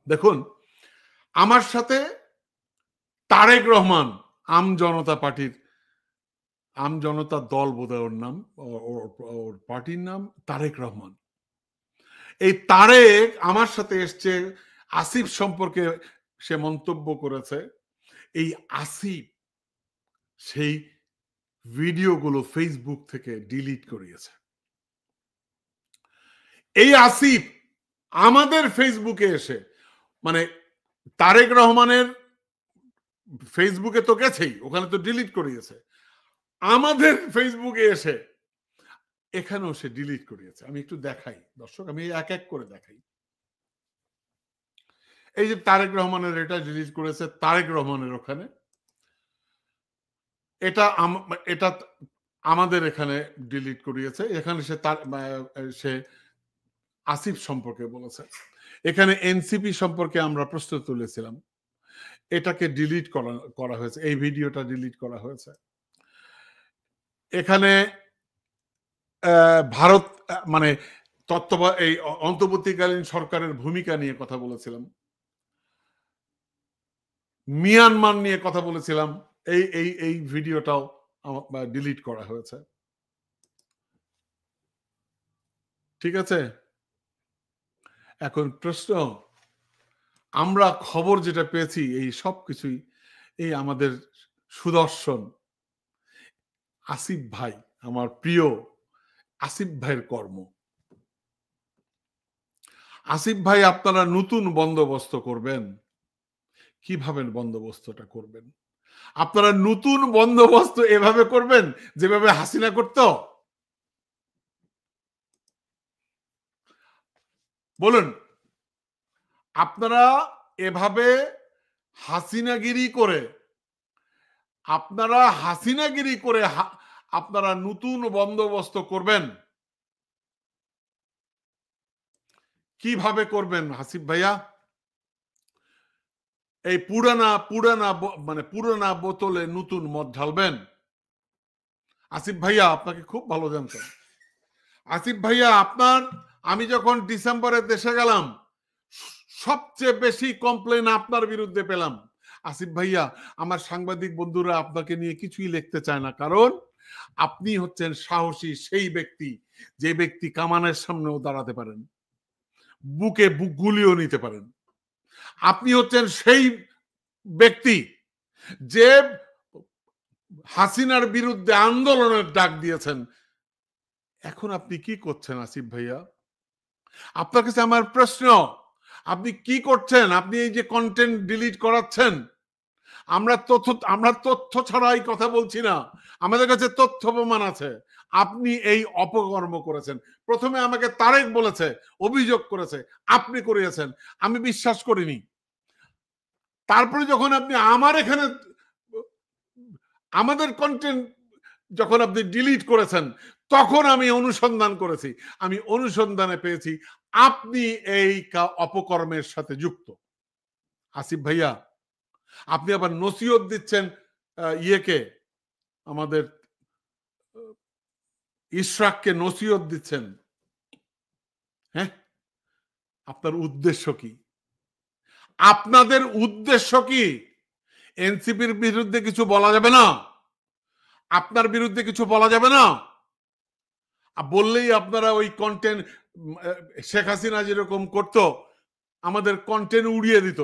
দেখুন, আমার সাথে তারেক রহমান, আম জনতা পার্টির, আম জনতা দল বোধহয় ওর নাম, ওর পার্টির নাম তারেক রহমান। এই তারেক আমার সাথে এসছে, আসিফ সম্পর্কে সে মন্তব্য করেছে। এই আসিফ সেই ভিডিওগুলো ফেসবুক থেকে ডিলিট করিয়েছে। এই আসিফ আমাদের ফেসবুকে এসে, মানে তারেক রহমানের ফেসবুকে তো গেছেই, ওখানে তো ডিলিট করিয়েছে, আমাদের ফেসবুকে এসে এখানেও সে ডিলিট করিয়েছে। আমি একটু দেখাই দর্শক, আমি এক এক করে দেখাই। এই যে তারেক রহমানের এটা ডিলিট করেছে, তারেক রহমানের ওখানে, এটা এটা আমাদের এখানে ডিলিট করিয়েছে। এখানে সে আসিফ সম্পর্কে বলেছে। এখানে এনসিপি সম্পর্কে আমরা প্রশ্ন তুলেছিলাম, এটাকে ডিলিট করা হয়েছে, এই ভিডিওটা ডিলিট করা হয়েছে। এখানে ভারত মানে এই অন্তর্বর্তীকালীন সরকারের ভূমিকা নিয়ে কথা বলেছিলাম, মিয়ানমার নিয়ে কথা বলেছিলাম, এই এই এই ভিডিওটাও ডিলিট করা হয়েছে। ঠিক আছে, এখন প্রশ্ন, আমরা খবর যেটা পেয়েছি এই সব কিছুই এই আমাদের সুদর্শন আসিফ ভাই, আমার প্রিয় আসিফ ভাইয়ের কর্ম। আসিফ ভাই, আপনারা নতুন বন্দোবস্ত করবেন, কিভাবে বন্দোবস্তটা করবেন? আপনারা নতুন বন্দোবস্ত এভাবে করবেন যেভাবে হাসিনা করত? বলুন, আপনারা এভাবে হাসিনাগিরি করে, আপনারা নতুন বন্দোবস্ত করবেন? কিভাবে করবেন হাসিফ ভাইয়া? এই পুরানা বোতলে নতুন মদ ঢালবেন? আসিফ ভাইয়া আপনাকে খুব ভালো জানতেন। আসিফ ভাইয়া, আমি যখন ডিসেম্বরে দেশে গেলাম, সবচেয়ে বেশি কমপ্লেন আপনার বিরুদ্ধে পেলাম। আসিফ ভাইয়া, আমার সাংবাদিক বন্ধুরা আপনাকে নিয়ে কিছুই লিখতে চায় না, কারণ আপনি হচ্ছেন সাহসী সেই ব্যক্তি, যে ব্যক্তি কামানের সামনেও দাঁড়াতে পারেন, বুকে গুলিও নিতে পারেন। আপনি হচ্ছেন সেই ব্যক্তি যে হাসিনার বিরুদ্ধে আন্দোলনের ডাক দিয়েছেন। এখন আপনি কি করছেন আসিফ ভাইয়া? আপনার কাছে আমার প্রশ্ন, আপনি কি করছেন? আপনি এই যে কন্টেন্ট ডিলিট করাচ্ছেন, আমরা তথ্য ছাড়াই কথা বলছি না, আমাদের কাছে তথ্য প্রমাণ আছে। আপনি এই অপকর্ম করেছেন। প্রথমে আমাকে তারেক বলেছে, অভিযোগ করেছে, আপনি করিয়েছেন, আমি বিশ্বাস করিনি। তারপরে যখন আপনি আমাদের কন্টেন্ট যখন আপনি ডিলিট করেছেন, তখন আমি অনুসন্ধান করেছি, আমি অনুসন্ধানে পেয়েছি আপনি এই অপকর্মের সাথে যুক্ত। আসিফ ভাইয়া, আপনি আবার নসিহত দিচ্ছেন ইয়েকে, আমাদের ইশরাককে নসিহত দিচ্ছেন। হ্যাঁ, আপনার উদ্দেশ্য কি? আপনাদের উদ্দেশ্য কি? এনসিপির বিরুদ্ধে কিছু বলা যাবে না? আপনার বিরুদ্ধে কিছু বলা যাবে না? বললেই আপনারা ওই কন্টেন্ট, শেখ হাসিনা যেরকম করত, আমাদের কন্টেন্ট উড়িয়ে দিত।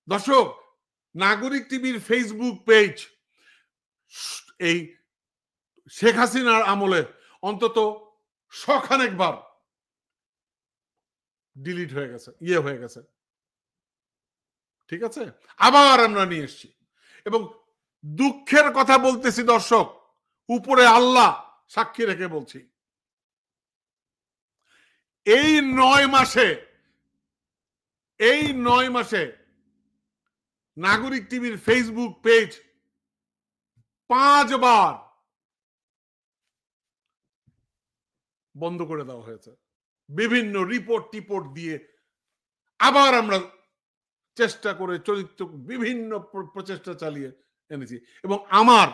দর্শক, নাগরিক টিভির ফেসবুক পেজ এই শেখ হাসিনার আমলে অন্তত শখানেকবার ডিলিট হয়ে গেছে, হয়ে গেছে। ঠিক আছে, আবার আমরা নিয়ে এসছি, এবং দুঃখের কথা বলতেছি দর্শক, উপরে আল্লাহ সাক্ষী রেখে বলছি, এই 9 মাসে নাগরিক টিভির ফেসবুক পেজ 5 বার বন্ধ করে দেওয়া হয়েছে, বিভিন্ন টিপোর্ট দিয়ে। আবার আমরা চেষ্টা করে চরিত্র বিভিন্ন প্রচেষ্টা চালিয়ে এনেছি, এবং আমার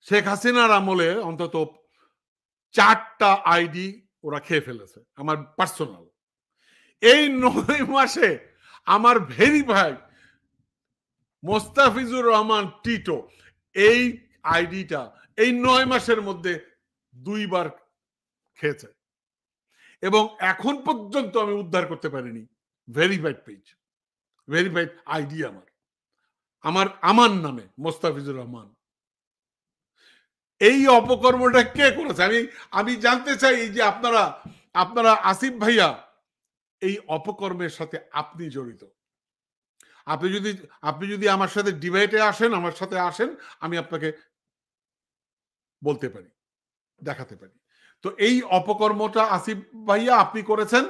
শেখ হাসিনার আমলে অন্তত 4টা আইডি ওরা খেয়ে ফেলেছে, আমার পার্সোনাল। এই 9 মাসে আমার ভেরিফাইড মোস্তাফিজুর রহমান টিটো এই আইডিটা এই 9 মাসের মধ্যে 2 বার খেয়েছে, এবং এখন পর্যন্ত আমি উদ্ধার করতে পারিনি। ভেরিফাইড পেজ, ভেরিফাইড আইডি আমার আমার আমার নামে মোস্তাফিজুর রহমান। এই অপকর্মটা কে করেছে? আমি জানতে চাই যে আপনারা আসিফ ভাইয়া এই অপকর্মের সাথে আপনি জড়িত। আপনি যদি আমার সাথে ডিবেটে আসেন, আমার সাথে আসেন, আমি আপনাকে বলতে পারি, দেখাতে পারি। তো এই অপকর্মটা আসিফ ভাইয়া আপনি করেছেন।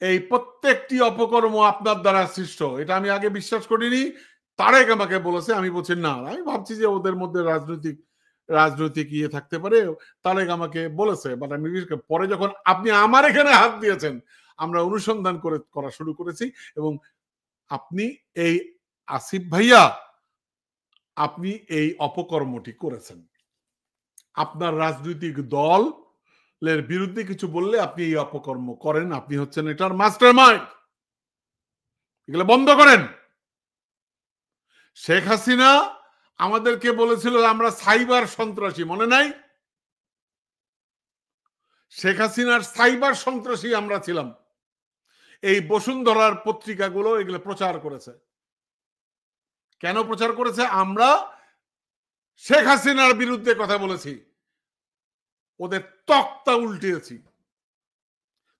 এই প্রত্যেকটি অপকর্ম আপনার দ্বারা সৃষ্ট, এটা আমি আগে বিশ্বাস করিনি। তারেক আমাকে বলেছে, আমি বলছি না, আমি ভাবছি যে ওদের মধ্যে রাজনৈতিক ইয়ে থাকতে পারে। তারেক আমাকে বলেছে, বাট আমি পরে যখন আপনি আমার এখানে হাত দিয়েছেন, আমরা অনুসন্ধান করা শুরু করেছি, এবং আপনি এই আসিফ ভাইয়া আপনি এই অপকর্মটি করেছেন। আপনার রাজনৈতিক দলের বিরুদ্ধে কিছু বললে আপনি এই অপকর্ম করেন, আপনি হচ্ছেন এটার মাস্টারমাইন্ড। এগুলো বন্ধ করেন। শেখ হাসিনা আমাদেরকে বলেছিল আমরা সাইবার সন্ত্রাসী, মনে নাই? শেখ হাসিনার সাইবার সন্ত্রাসী আমরা ছিলাম। এই বসুন্ধরার পত্রিকাগুলো এগুলো প্রচার করেছে। কেন প্রচার করেছে? আমরা শেখ হাসিনার বিরুদ্ধে কথা বলেছি, ওদের তক্তা উল্টিয়েছি।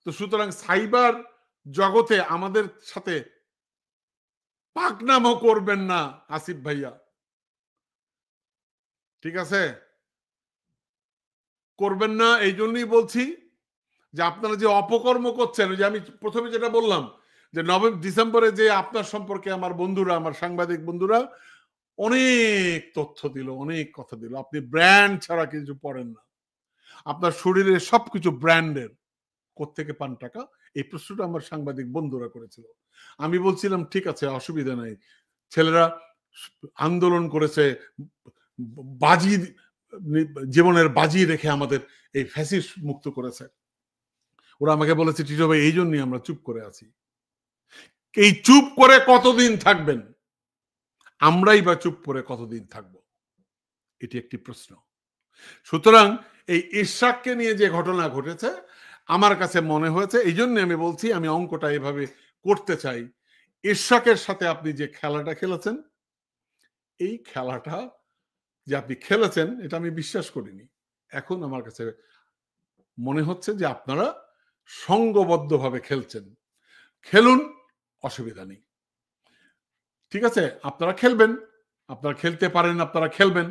তো সুতরাং সাইবার জগতে আমাদের সাথে পাকনামো করবেন না আসিফ ভাইয়া, ঠিক আছে? করবেন না। এই জন্যই বলছি যে আপনারা যে অপকর্ম করছেন, যে আমি প্রথমে যেটা বললাম যে ডিসেম্বরে যে আপনার সম্পর্কে আমার বন্ধুরা, আমার সাংবাদিক বন্ধুরা অনেক তথ্য দিল, অনেক কথা দিল। আপনি ব্র্যান্ড ছাড়া কিছু পড়েন না, আপনার শরীরে সবকিছু ব্র্যান্ডের। কোত্থেকে পান টাকা? এই প্রশ্নটা আমার সাংবাদিক বন্ধুরা করেছিল। আমি বলছিলাম ঠিক আছে, অসুবিধা নাই, ছেলেরা আন্দোলন করেছে, বাজি, জীবনের বাজি রেখে আমাদের এই ফ্যাসিস্ট মুক্ত করেছে। ওরা আমাকে বলেছে টিটো ভাই, এই জন্যই আমরা চুপ করে আছি। এই চুপ করে কতদিন থাকবেন? আমরাই বা চুপ করে কতদিন থাকবো? এটি একটি প্রশ্ন। সুতরাং এই ইশাককে নিয়ে যে ঘটনা ঘটেছে, আমার কাছে মনে হয়েছে, এই জন্য আমি বলছি, আমি অঙ্কটা এভাবে করতে চাই। ইশাকের সাথে আপনি যে খেলাটা খেলেছেন, এই খেলাটা যে আপনি খেলেছেন, এটা আমি বিশ্বাস করিনি। এখন আমার কাছে মনে হচ্ছে যে আপনারা সংঘবদ্ধভাবে খেলছেন। খেলুন, অসুবিধা নেই, ঠিক আছে? আপনারা খেলবেন, আপনারা খেলতে পারেন, আপনারা খেলবেন,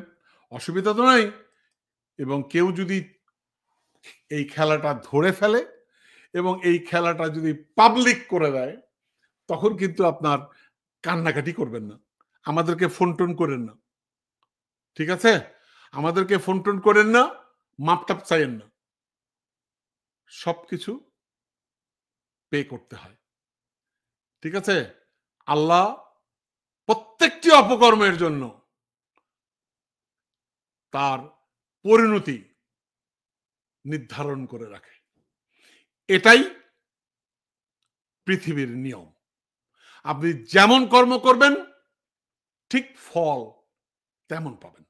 অসুবিধা তো নাই। এবং কেউ যদি এই খেলাটা ধরে ফেলে এবং এই খেলাটা যদি পাবলিক করে দেয়, তখন কিন্তু আপনার কান্নাকাটি করবেন না, আমাদেরকে ফোন টোন করেন না, ঠিক আছে? আমাদেরকে ফোন টোন করেন না, মাপটাপ চাইেন না, সবকিছু পে করতে হয়, ঠিক আছে? আল্লাহ প্রত্যেকটি অপকর্মের জন্য তার পরিণতি নির্ধারণ করে রাখে। এটাই পৃথিবীর নিয়ম। আপনি যেমন কর্ম করবেন, ঠিক ফল তেমন পাবেন।